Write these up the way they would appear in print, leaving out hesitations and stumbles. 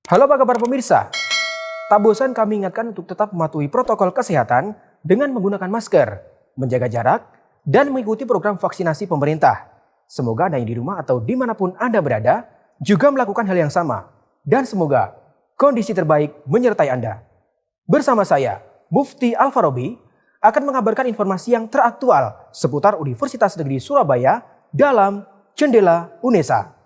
Halo apa kabar pemirsa? Tak bosan kami ingatkan untuk tetap mematuhi protokol kesehatan dengan menggunakan masker, menjaga jarak, dan mengikuti program vaksinasi pemerintah. Semoga Anda yang di rumah atau dimanapun Anda berada juga melakukan hal yang sama. Dan semoga kondisi terbaik menyertai Anda. Bersama saya, Mufti Al-Farabi, akan mengabarkan informasi yang teraktual seputar Universitas Negeri Surabaya dalam Jendela UNESA.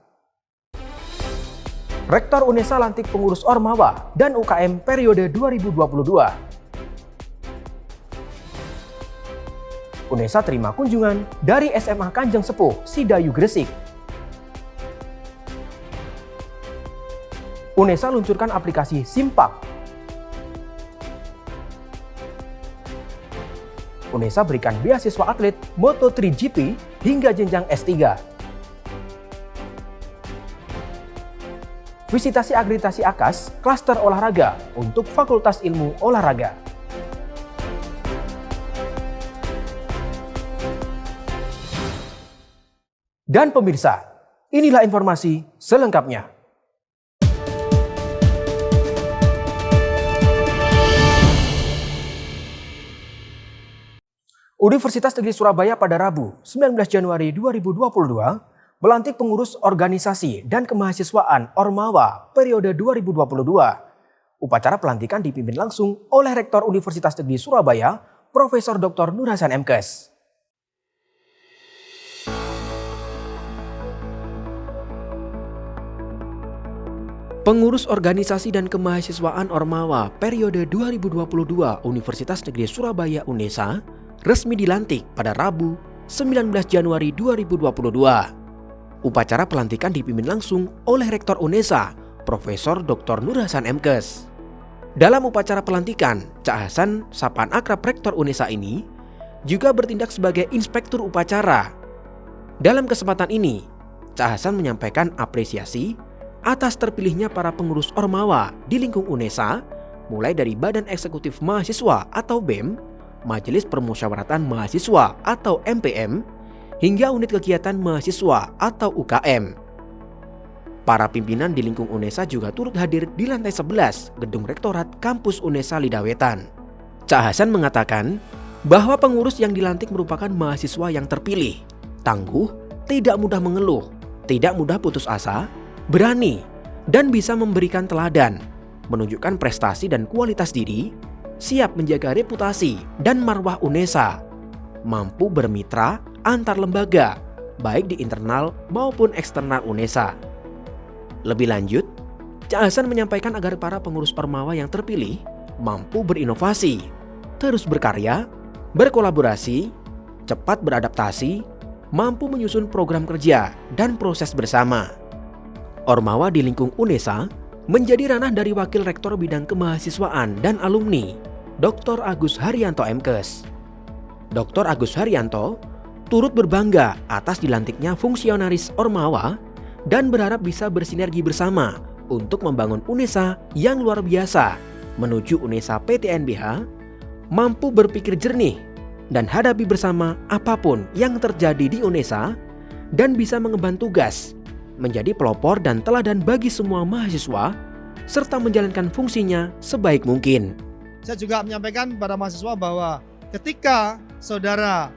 Rektor UNESA lantik pengurus Ormawa dan UKM periode 2022. UNESA terima kunjungan dari SMA Kanjeng Sepuh Sidayu Gresik. UNESA luncurkan aplikasi Simpak. UNESA berikan beasiswa atlet Moto3GP hingga jenjang S3. Visitasi akreditasi AKAS klaster olahraga untuk Fakultas Ilmu Olahraga. Dan pemirsa, inilah informasi selengkapnya. Universitas Negeri Surabaya pada Rabu 19 Januari 2022 melantik pengurus organisasi dan kemahasiswaan Ormawa periode 2022. Upacara pelantikan dipimpin langsung oleh Rektor Universitas Negeri Surabaya, Profesor Dr. Nur Hasan MKes. Pengurus organisasi dan kemahasiswaan Ormawa periode 2022 Universitas Negeri Surabaya UNESA resmi dilantik pada Rabu 19 Januari 2022. Upacara pelantikan dipimpin langsung oleh Rektor UNESA, Profesor Dr. Nur Hasan MKes. Dalam upacara pelantikan, Cak Hasan, sapaan akrab Rektor UNESA ini, juga bertindak sebagai inspektur upacara. Dalam kesempatan ini, Cak Hasan menyampaikan apresiasi atas terpilihnya para pengurus Ormawa di lingkung UNESA, mulai dari Badan Eksekutif Mahasiswa atau BEM, Majelis Permusyawaratan Mahasiswa atau MPM, hingga unit kegiatan mahasiswa atau UKM. Para pimpinan di lingkung UNESA juga turut hadir di lantai 11 Gedung Rektorat Kampus UNESA Lidawetan. Cak Hasan mengatakan bahwa pengurus yang dilantik merupakan mahasiswa yang terpilih, tangguh, tidak mudah mengeluh, tidak mudah putus asa, berani, dan bisa memberikan teladan, menunjukkan prestasi dan kualitas diri, siap menjaga reputasi dan marwah UNESA, mampu bermitra antar lembaga, baik di internal maupun eksternal UNESA. Lebih lanjut, Cak Hasan menyampaikan agar para pengurus Ormawa yang terpilih mampu berinovasi, terus berkarya, berkolaborasi, cepat beradaptasi, mampu menyusun program kerja dan proses bersama. Ormawa di lingkung UNESA menjadi ranah dari Wakil Rektor Bidang Kemahasiswaan dan Alumni, Dr. Agus Haryanto MKes. Dr. Agus Haryanto turut berbangga atas dilantiknya fungsionaris Ormawa dan berharap bisa bersinergi bersama untuk membangun UNESA yang luar biasa menuju UNESA PTNBH, mampu berpikir jernih dan hadapi bersama apapun yang terjadi di UNESA dan bisa mengemban tugas menjadi pelopor dan teladan bagi semua mahasiswa serta menjalankan fungsinya sebaik mungkin. Saya juga menyampaikan kepada mahasiswa bahwa ketika saudara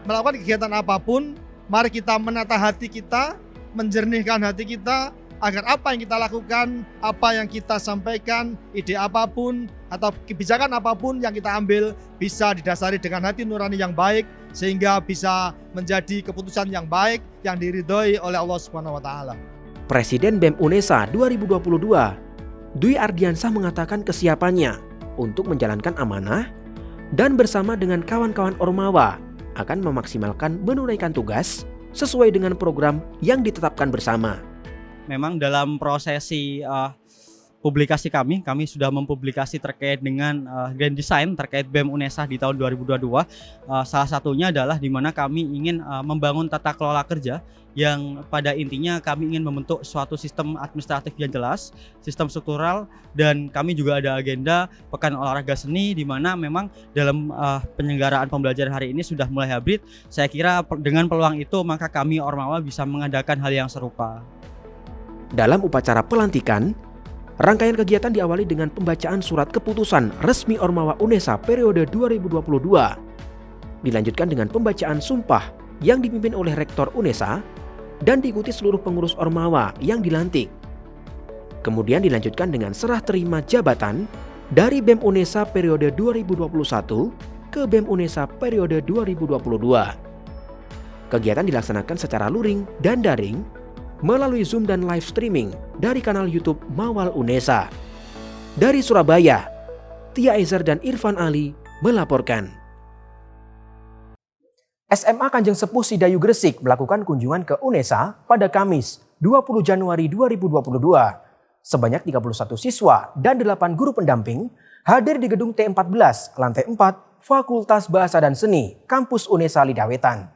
melakukan kegiatan apapun, mari kita menata hati kita, menjernihkan hati kita, agar apa yang kita lakukan, apa yang kita sampaikan, ide apapun atau kebijakan apapun yang kita ambil bisa didasari dengan hati nurani yang baik, sehingga bisa menjadi keputusan yang baik yang diridhoi oleh Allah Subhanahu wa taala. Presiden BEM UNESA 2022, Dwi Ardiansah mengatakan kesiapannya untuk menjalankan amanah dan bersama dengan kawan-kawan Ormawa akan memaksimalkan menunaikan tugas sesuai dengan program yang ditetapkan bersama. Memang dalam prosesi publikasi kami sudah mempublikasi terkait dengan grand design terkait BEM UNESA di tahun 2022. Salah satunya adalah di mana kami ingin membangun tata kelola kerja yang pada intinya kami ingin membentuk suatu sistem administratif yang jelas, sistem struktural, dan kami juga ada agenda Pekan Olahraga Seni di mana memang dalam penyelenggaraan pembelajaran hari ini sudah mulai hybrid. Saya kira dengan peluang itu maka kami Ormawa bisa mengadakan hal yang serupa. Dalam upacara pelantikan, Rangkaian kegiatan diawali dengan pembacaan surat keputusan resmi Ormawa UNESA periode 2022. Dilanjutkan dengan pembacaan sumpah yang dipimpin oleh Rektor UNESA dan diikuti seluruh pengurus Ormawa yang dilantik. Kemudian dilanjutkan dengan serah terima jabatan dari BEM UNESA periode 2021 ke BEM UNESA periode 2022. Kegiatan dilaksanakan secara luring dan daring melalui Zoom dan live streaming dari kanal YouTube Mawal UNESA. Dari Surabaya, Tia Ezer dan Irfan Ali melaporkan. SMA Kanjeng Sepuh Sidayu Gresik melakukan kunjungan ke UNESA pada Kamis 20 Januari 2022. Sebanyak 31 siswa dan 8 guru pendamping hadir di gedung T14 lantai 4 Fakultas Bahasa dan Seni Kampus UNESA Lidawetan.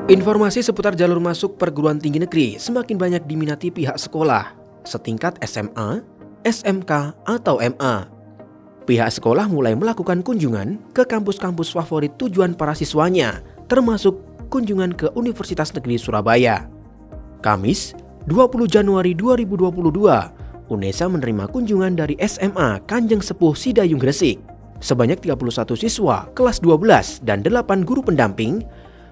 Informasi seputar jalur masuk perguruan tinggi negeri semakin banyak diminati pihak sekolah, setingkat SMA, SMK, atau MA. Pihak sekolah mulai melakukan kunjungan ke kampus-kampus favorit tujuan para siswanya, termasuk kunjungan ke Universitas Negeri Surabaya. Kamis, 20 Januari 2022, UNESA menerima kunjungan dari SMA Kanjeng Sepuh Sidayung Gresik. Sebanyak 31 siswa kelas 12 dan 8 guru pendamping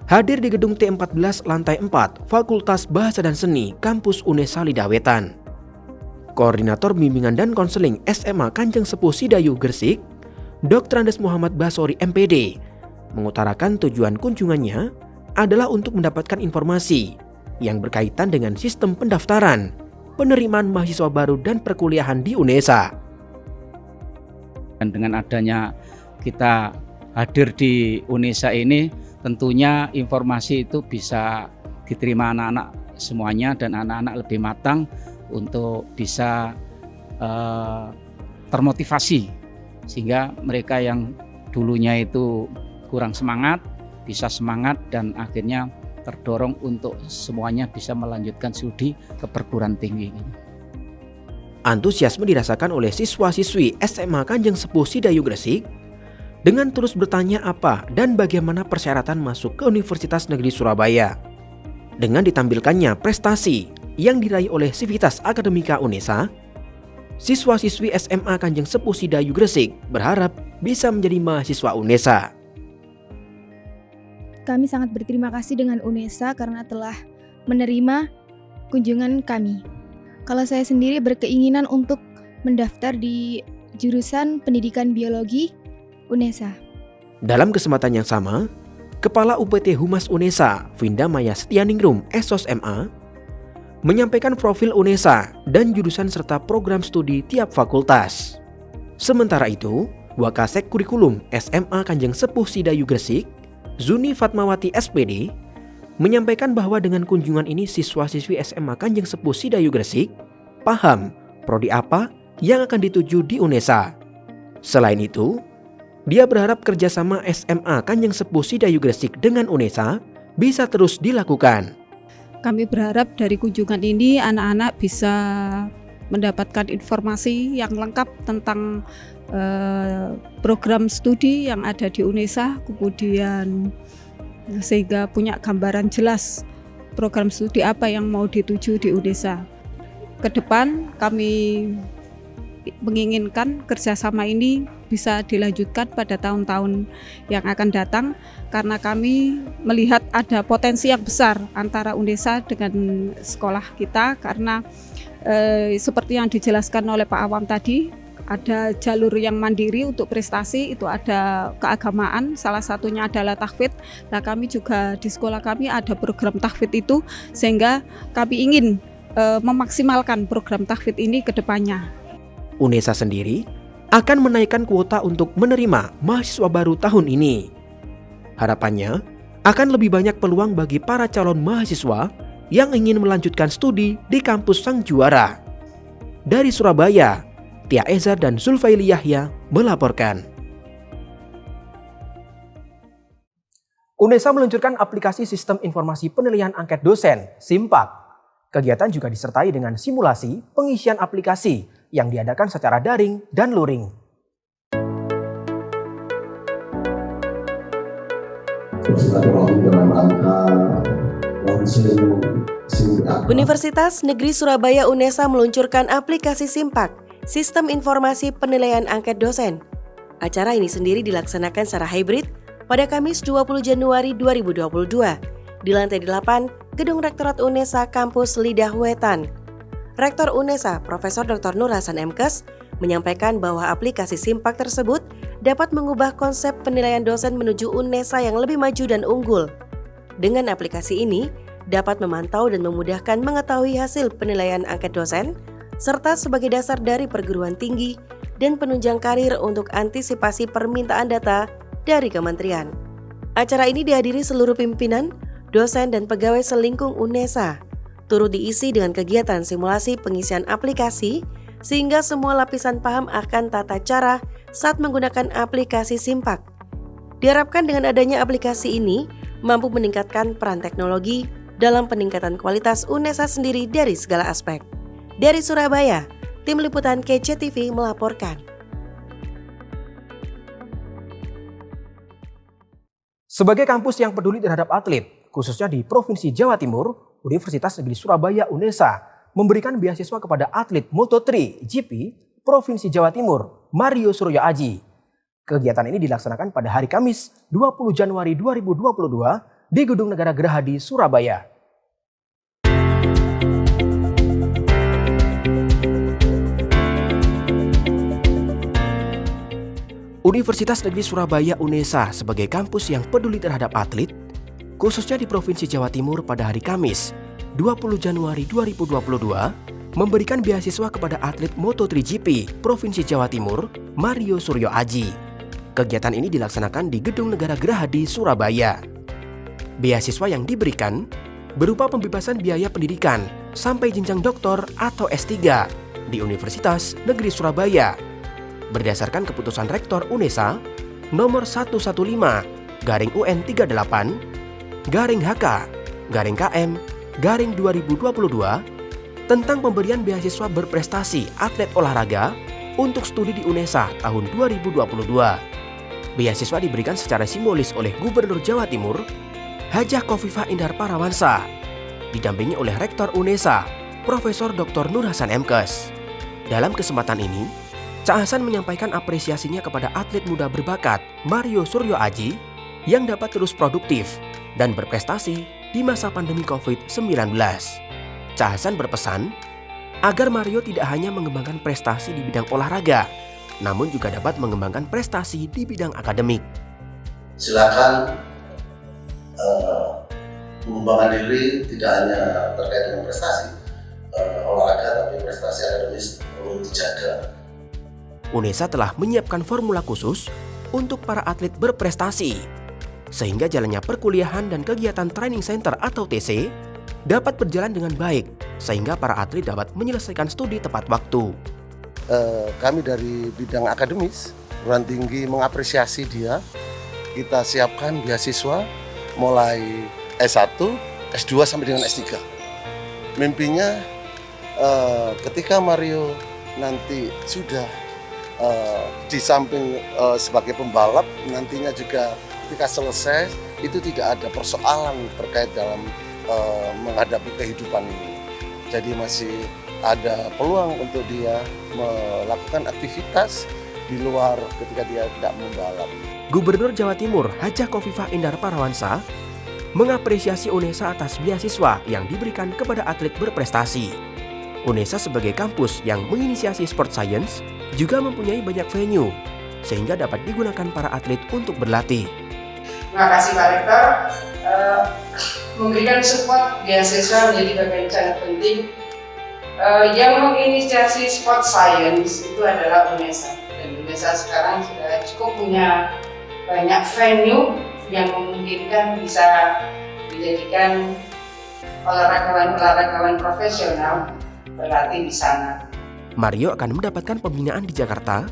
hadir di gedung T14 lantai 4 Fakultas Bahasa dan Seni Kampus UNESA Lidawetan. Koordinator Bimbingan dan Konseling SMA Kanjeng Sepuh Sidayu Gresik, Dr. Andes Muhammad Basori MPD, mengutarakan tujuan kunjungannya adalah untuk mendapatkan informasi yang berkaitan dengan sistem pendaftaran, penerimaan mahasiswa baru dan perkuliahan di UNESA. Dan dengan adanya kita hadir di UNESA ini, tentunya informasi itu bisa diterima anak-anak semuanya dan anak-anak lebih matang untuk bisa termotivasi, sehingga mereka yang dulunya itu kurang semangat bisa semangat dan akhirnya terdorong untuk semuanya bisa melanjutkan studi ke perguruan tinggi. Antusiasme dirasakan oleh siswa-siswi SMA Kanjeng Sepuh Sidayu Gresik dengan terus bertanya apa dan bagaimana persyaratan masuk ke Universitas Negeri Surabaya. Dengan ditampilkannya prestasi yang diraih oleh Sivitas Akademika UNESA, siswa-siswi SMA Kanjeng Sepuh Sidayu Gresik berharap bisa menjadi mahasiswa UNESA. Kami sangat berterima kasih dengan UNESA karena telah menerima kunjungan kami. Kalau saya sendiri berkeinginan untuk mendaftar di jurusan pendidikan biologi UNESA. Dalam kesempatan yang sama, Kepala UPT Humas UNESA, Vinda Maya Setianingrum, SOS MA, menyampaikan profil UNESA dan jurusan serta program studi tiap fakultas. Sementara itu, Wakasek Kurikulum SMA Kanjeng Sepuh Sidayu Gresik, Zuni Fatmawati SPD, menyampaikan bahwa dengan kunjungan ini siswa-siswi SMA Kanjeng Sepuh Sidayu Gresik paham prodi apa yang akan dituju di UNESA. Selain itu, dia berharap kerjasama SMA Kanjeng Sepuh Sidayu Gresik dengan UNESA bisa terus dilakukan. Kami berharap dari kunjungan ini anak-anak bisa mendapatkan informasi yang lengkap tentang program studi yang ada di UNESA, kemudian sehingga punya gambaran jelas program studi apa yang mau dituju di UNESA. Ke depan kami menginginkan kerjasama ini bisa dilanjutkan pada tahun-tahun yang akan datang karena kami melihat ada potensi yang besar antara UNESA dengan sekolah kita karena seperti yang dijelaskan oleh Pak Awam tadi, ada jalur yang mandiri untuk prestasi, itu ada keagamaan, salah satunya adalah tahfidz. Nah, kami juga di sekolah kami ada program tahfidz itu, sehingga kami ingin memaksimalkan program tahfidz ini ke depannya. UNESA sendiri akan menaikkan kuota untuk menerima mahasiswa baru tahun ini. Harapannya akan lebih banyak peluang bagi para calon mahasiswa yang ingin melanjutkan studi di kampus sang juara. Dari Surabaya, Tia Ezer dan Zulfaili Yahya melaporkan. UNESA meluncurkan aplikasi Sistem Informasi Penilaian Angket Dosen, SIMPAK. Kegiatan juga disertai dengan simulasi pengisian aplikasi yang diadakan secara daring dan luring. bersilaturahmi dalam rangka launching SIMPAK. Universitas Negeri Surabaya UNESA meluncurkan aplikasi SIMPAK, Sistem Informasi Penilaian Angket Dosen. Acara ini sendiri dilaksanakan secara hybrid pada Kamis 20 Januari 2022 di lantai 8 Gedung Rektorat UNESA Kampus Lidah Wetan. Rektor UNESA, Profesor Dr. Nur Hasan MKes, menyampaikan bahwa aplikasi SIMPAK tersebut dapat mengubah konsep penilaian dosen menuju UNESA yang lebih maju dan unggul. Dengan aplikasi ini, dapat memantau dan memudahkan mengetahui hasil penilaian angket dosen, serta sebagai dasar dari perguruan tinggi dan penunjang karir untuk antisipasi permintaan data dari kementerian. Acara ini dihadiri seluruh pimpinan, dosen, dan pegawai selingkung UNESA. Turut diisi dengan kegiatan simulasi pengisian aplikasi, sehingga semua lapisan paham akan tata cara saat menggunakan aplikasi SIMPAK. Diharapkan dengan adanya aplikasi ini, mampu meningkatkan peran teknologi dalam peningkatan kualitas UNESA sendiri dari segala aspek. Dari Surabaya, tim liputan KCTV melaporkan. Sebagai kampus yang peduli terhadap atlet, khususnya di Provinsi Jawa Timur, Universitas Negeri Surabaya UNESA memberikan beasiswa kepada atlet Moto3 GP Provinsi Jawa Timur, Mario Suryo Aji. Kegiatan ini dilaksanakan pada hari Kamis 20 Januari 2022 di Gedung Negara Gerahadi, Surabaya. Universitas Negeri Surabaya UNESA sebagai kampus yang peduli terhadap atlet, khususnya di Provinsi Jawa Timur pada hari Kamis 20 Januari 2022 memberikan beasiswa kepada atlet Moto3 GP Provinsi Jawa Timur, Mario Suryo Aji. Kegiatan ini dilaksanakan di Gedung Negara Gerahadi, Surabaya. Beasiswa yang diberikan berupa pembebasan biaya pendidikan sampai jenjang doktor atau S3 di Universitas Negeri Surabaya berdasarkan keputusan Rektor UNESA nomor 115-UN38-HK-KM-2022 tentang pemberian beasiswa berprestasi atlet olahraga untuk studi di UNESA tahun 2022. Beasiswa diberikan secara simbolis oleh Gubernur Jawa Timur Hajah Khofifah Indar Parawansa, didampingi oleh Rektor UNESA, Profesor Dr. Nur Hasan MKes. Dalam kesempatan ini, Cak Hasan menyampaikan apresiasinya kepada atlet muda berbakat Mario Suryo Aji yang dapat terus produktif dan berprestasi di masa pandemi COVID-19. Cak Hasan berpesan agar Mario tidak hanya mengembangkan prestasi di bidang olahraga, namun juga dapat mengembangkan prestasi di bidang akademik. Silakan mengembangkan diri tidak hanya terkait dengan prestasi olahraga, tapi prestasi akademis perlu dijaga. UNESA telah menyiapkan formula khusus untuk para atlet berprestasi, sehingga jalannya perkuliahan dan kegiatan training center atau TC dapat berjalan dengan baik, sehingga para atlet dapat menyelesaikan studi tepat waktu. Kami dari bidang akademis, perguruan tinggi mengapresiasi dia. Kita siapkan beasiswa mulai S1, S2 sampai dengan S3. Mimpinya ketika Mario nanti sudah di samping sebagai pembalap, nantinya juga ketika selesai itu tidak ada persoalan terkait dalam menghadapi kehidupan ini. Jadi masih ada peluang untuk dia melakukan aktivitas di luar ketika dia tidak membalap. Gubernur Jawa Timur Hajah Khofifah Indar Parawansa mengapresiasi UNESA atas beasiswa yang diberikan kepada atlet berprestasi. UNESA sebagai kampus yang menginisiasi sport science juga mempunyai banyak venue, sehingga dapat digunakan para atlet untuk berlatih. Terima kasih Pak Rektor, memberikan support beasiswa menjadi bagian sangat penting. Yang menginisiasi sport science itu adalah UNESA, dan UNESA sekarang sudah cukup punya banyak venue yang memungkinkan bisa dijadikan olahragawan profesional berlatih di sana. Mario akan mendapatkan pembinaan di Jakarta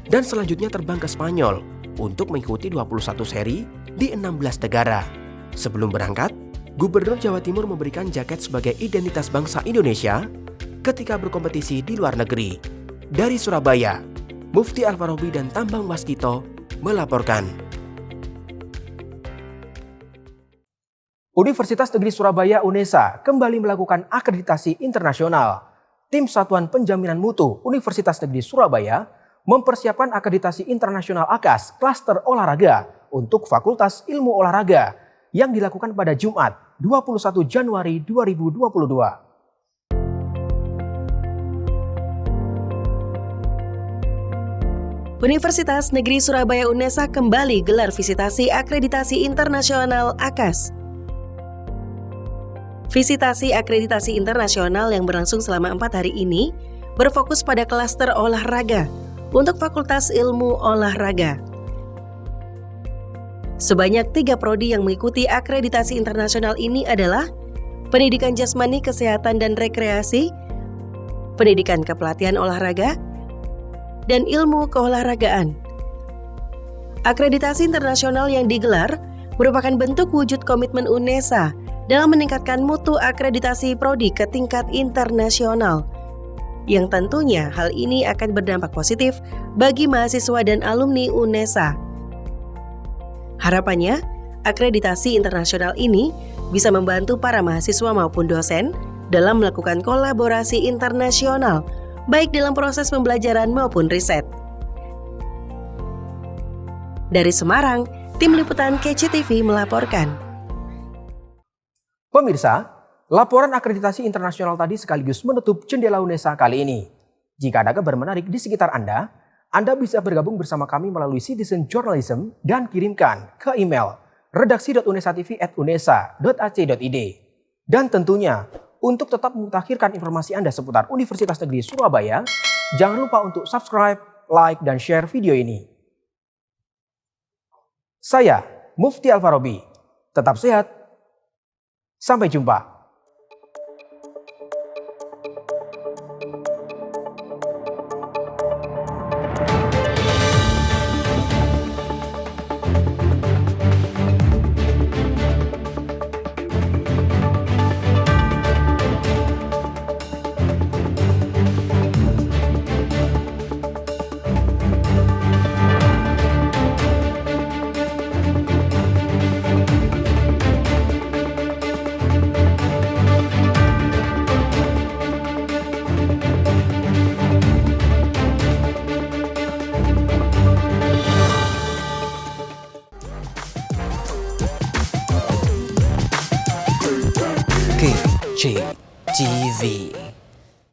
dan selanjutnya terbang ke Spanyol untuk mengikuti 21 seri di 16 negara. Sebelum berangkat, Gubernur Jawa Timur memberikan jaket sebagai identitas bangsa Indonesia ketika berkompetisi di luar negeri. Dari Surabaya, Mufti Al-Farabi dan Tambang Waskito melaporkan. Universitas Negeri Surabaya UNESA kembali melakukan akreditasi internasional. Tim Satuan Penjaminan Mutu Universitas Negeri Surabaya mempersiapkan akreditasi internasional AKAS klaster olahraga untuk Fakultas Ilmu Olahraga yang dilakukan pada Jumat 21 Januari 2022. Universitas Negeri Surabaya UNESA kembali gelar visitasi akreditasi internasional AKAS. Visitasi akreditasi internasional yang berlangsung selama 4 hari ini berfokus pada klaster olahraga untuk Fakultas Ilmu Olahraga. Sebanyak 3 prodi yang mengikuti akreditasi internasional ini adalah Pendidikan Jasmani, Kesehatan dan Rekreasi, Pendidikan Kepelatihan Olahraga, dan Ilmu Keolahragaan. Akreditasi internasional yang digelar merupakan bentuk wujud komitmen UNESA dalam meningkatkan mutu akreditasi prodi ke tingkat internasional, yang tentunya hal ini akan berdampak positif bagi mahasiswa dan alumni UNESA. Harapannya, akreditasi internasional ini bisa membantu para mahasiswa maupun dosen dalam melakukan kolaborasi internasional, baik dalam proses pembelajaran maupun riset. Dari Semarang, Tim Liputan KCTV melaporkan. Pemirsa, laporan akreditasi internasional tadi sekaligus menutup jendela UNESA kali ini. Jika ada kabar menarik di sekitar Anda bisa bergabung bersama kami melalui Citizen Journalism dan kirimkan ke email redaksi.unesatv@unesa.ac.id. Dan tentunya, untuk tetap mutakhirkan informasi Anda seputar Universitas Negeri Surabaya, jangan lupa untuk subscribe, like, dan share video ini. Saya, Mufti Alfarobi. Tetap sehat. Sampai jumpa. KCTV